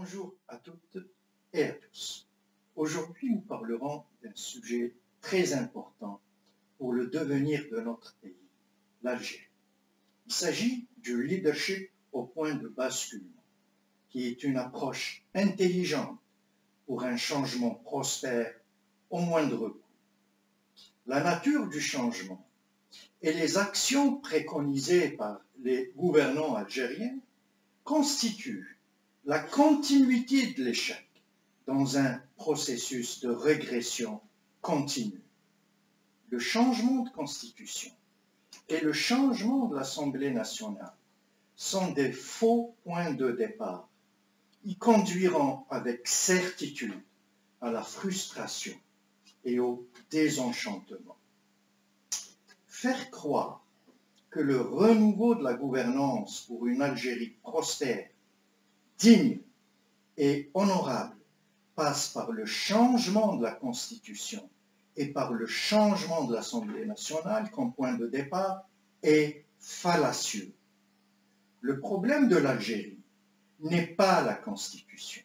Bonjour à toutes et à tous. Aujourd'hui, nous parlerons d'un sujet très important pour le devenir de notre pays, l'Algérie. Il s'agit du leadership au point de basculement, qui est une approche intelligente pour un changement prospère au moindre coût. La nature du changement et les actions préconisées par les gouvernants algériens constituent la continuité de l'échec dans un processus de régression continue. Le changement de constitution et le changement de l'Assemblée nationale sont des faux points de départ. Ils conduiront avec certitude à la frustration et au désenchantement. Faire croire que le renouveau de la gouvernance pour une Algérie prospère, digne et honorable passe par le changement de la Constitution et par le changement de l'Assemblée nationale comme point de départ est fallacieux. Le problème de l'Algérie n'est pas la Constitution.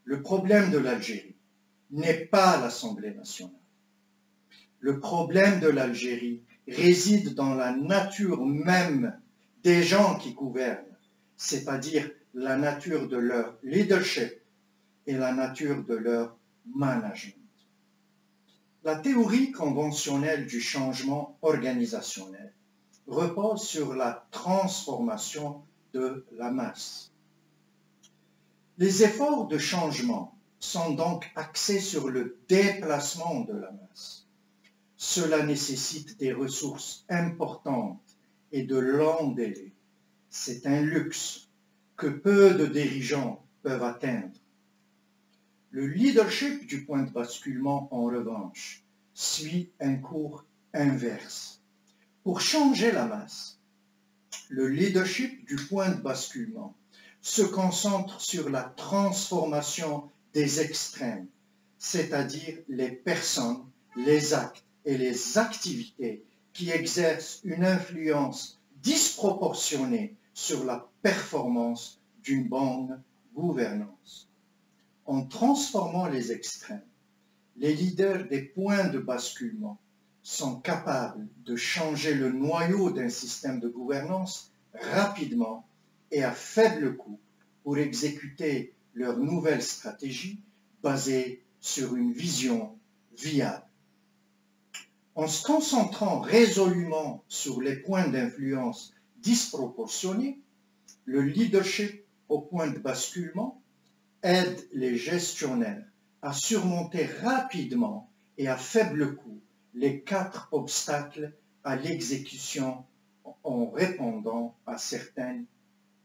Le problème de l'Algérie n'est pas l'Assemblée nationale. Le problème de l'Algérie réside dans la nature même des gens qui gouvernent, c'est-à-dire la nature de leur leadership et la nature de leur management. La théorie conventionnelle du changement organisationnel repose sur la transformation de la masse. Les efforts de changement sont donc axés sur le déplacement de la masse. Cela nécessite des ressources importantes et de longs délais. C'est un luxe que peu de dirigeants peuvent atteindre. Le leadership du point de basculement, en revanche, suit un cours inverse. Pour changer la masse, le leadership du point de basculement se concentre sur la transformation des extrêmes, c'est-à-dire les personnes, les actes et les activités qui exercent une influence disproportionnée sur la performance d'une bonne gouvernance. En transformant les extrêmes, les leaders des points de basculement sont capables de changer le noyau d'un système de gouvernance rapidement et à faible coût pour exécuter leur nouvelle stratégie basée sur une vision viable. En se concentrant résolument sur les points d'influence disproportionnés, le leadership au point de basculement aide les gestionnaires à surmonter rapidement et à faible coût les 4 obstacles à l'exécution en répondant à certaines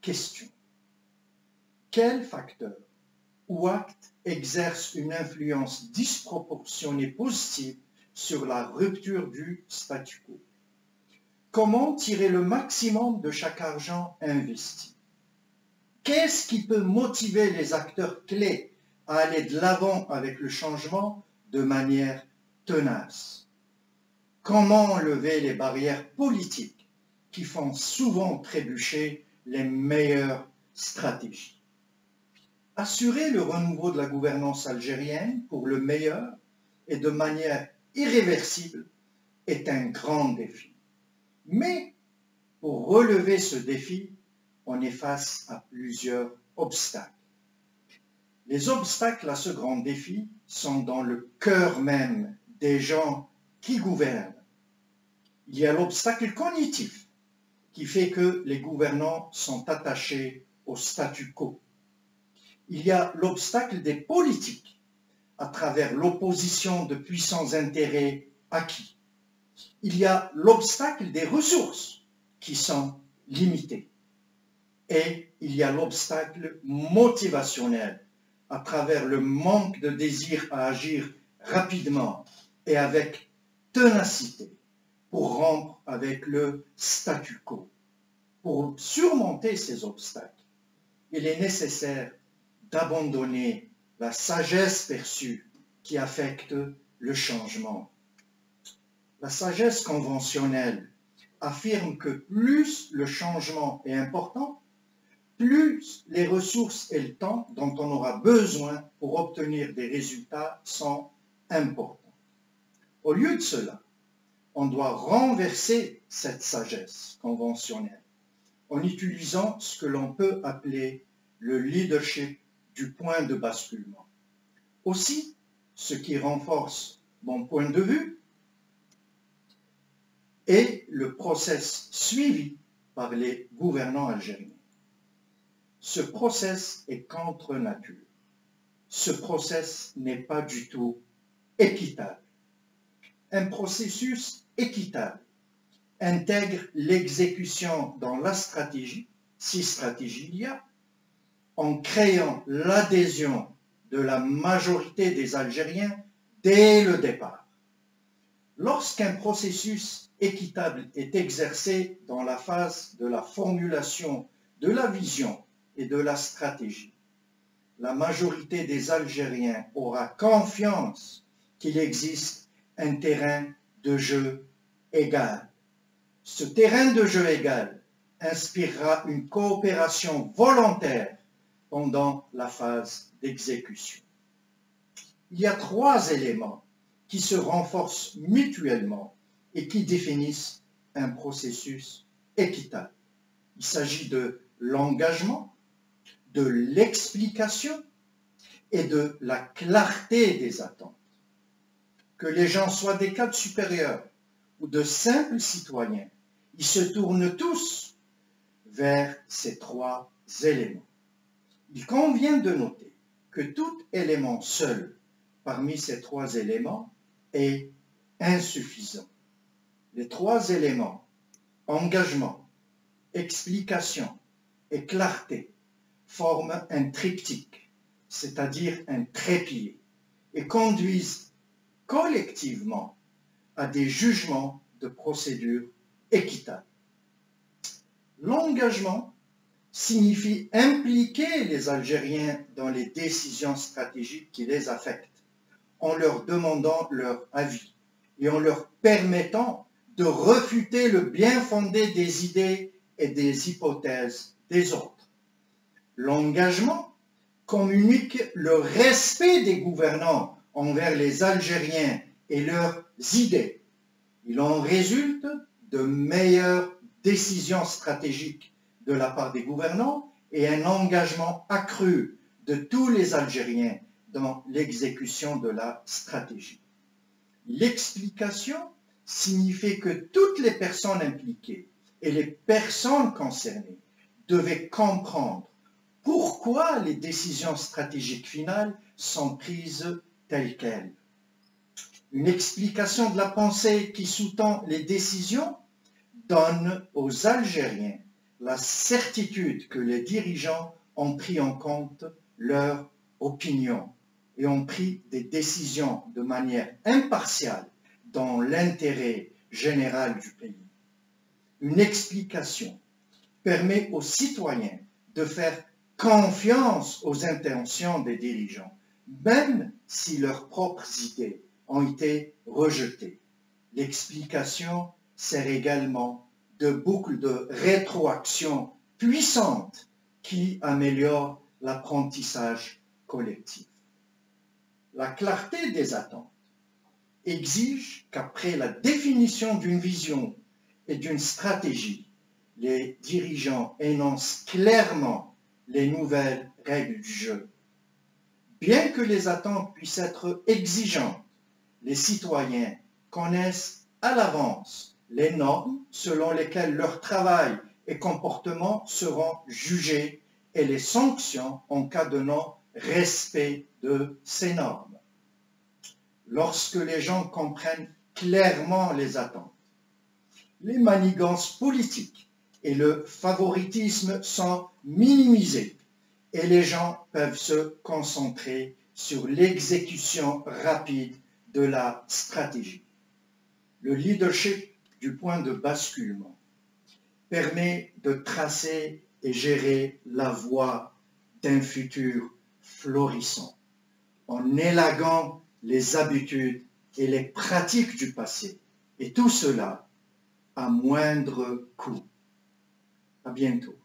questions. Quels facteurs ou actes exercent une influence disproportionnée positive sur la rupture du statu quo? Comment tirer le maximum de chaque argent investi? Qu'est-ce qui peut motiver les acteurs clés à aller de l'avant avec le changement de manière tenace? Comment lever les barrières politiques qui font souvent trébucher les meilleures stratégies? Assurer le renouveau de la gouvernance algérienne pour le meilleur et de manière irréversible est un grand défi. Mais pour relever ce défi, on est face à plusieurs obstacles. Les obstacles à ce grand défi sont dans le cœur même des gens qui gouvernent. Il y a l'obstacle cognitif qui fait que les gouvernants sont attachés au statu quo. Il y a l'obstacle des politiques à travers l'opposition de puissants intérêts acquis. Il y a l'obstacle des ressources qui sont limitées. Et il y a l'obstacle motivationnel à travers le manque de désir à agir rapidement et avec ténacité pour rompre avec le statu quo. Pour surmonter ces obstacles, il est nécessaire d'abandonner la sagesse perçue qui affecte le changement. La sagesse conventionnelle affirme que plus le changement est important, plus les ressources et le temps dont on aura besoin pour obtenir des résultats sont importants. Au lieu de cela, on doit renverser cette sagesse conventionnelle en utilisant ce que l'on peut appeler le leadership du point de basculement. Aussi, ce qui renforce mon point de vue est le processus suivi par les gouvernants algériens. Ce processus est contre nature. Ce processus n'est pas du tout équitable. Un processus équitable intègre l'exécution dans la stratégie, si stratégie il y a, en créant l'adhésion de la majorité des Algériens dès le départ. Lorsqu'un processus équitable est exercé dans la phase de la formulation de la vision et de la stratégie, la majorité des Algériens aura confiance qu'il existe un terrain de jeu égal. Ce terrain de jeu égal inspirera une coopération volontaire pendant la phase d'exécution. Il y a 3 éléments qui se renforcent mutuellement et qui définissent un processus équitable. Il s'agit de l'engagement, de l'explication et de la clarté des attentes. Que les gens soient des cadres supérieurs ou de simples citoyens, ils se tournent tous vers ces 3 éléments. Il convient de noter que tout élément seul parmi ces 3 éléments est insuffisant. Les 3 éléments, engagement, explication et clarté, forment un triptyque, c'est-à-dire un trépied, et conduisent collectivement à des jugements de procédure équitables. L'engagement signifie impliquer les Algériens dans les décisions stratégiques qui les affectent, en leur demandant leur avis et en leur permettant de refuter le bien fondé des idées et des hypothèses des autres. L'engagement communique le respect des gouvernants envers les Algériens et leurs idées. Il en résulte de meilleures décisions stratégiques de la part des gouvernants et un engagement accru de tous les Algériens dans l'exécution de la stratégie. L'explication signifie que toutes les personnes impliquées et les personnes concernées devaient comprendre pourquoi les décisions stratégiques finales sont prises telles quelles. Une explication de la pensée qui sous-tend les décisions donne aux Algériens la certitude que les dirigeants ont pris en compte leur opinion et ont pris des décisions de manière impartiale dans l'intérêt général du pays. Une explication permet aux citoyens de faire confiance aux intentions des dirigeants, même si leurs propres idées ont été rejetées. L'explication sert également de boucle de rétroaction puissante qui améliore l'apprentissage collectif. La clarté des attentes exige qu'après la définition d'une vision et d'une stratégie, les dirigeants énoncent clairement les nouvelles règles du jeu. Bien que les attentes puissent être exigeantes, les citoyens connaissent à l'avance les normes selon lesquelles leur travail et comportement seront jugés et les sanctions en cas de non-respect de ces normes. Lorsque les gens comprennent clairement les attentes, les manigances politiques et le favoritisme sont minimisés et les gens peuvent se concentrer sur l'exécution rapide de la stratégie. Le leadership du point de basculement permet de tracer et gérer la voie d'un futur florissant en élaguant les habitudes et les pratiques du passé, et tout cela à moindre coût. À bientôt.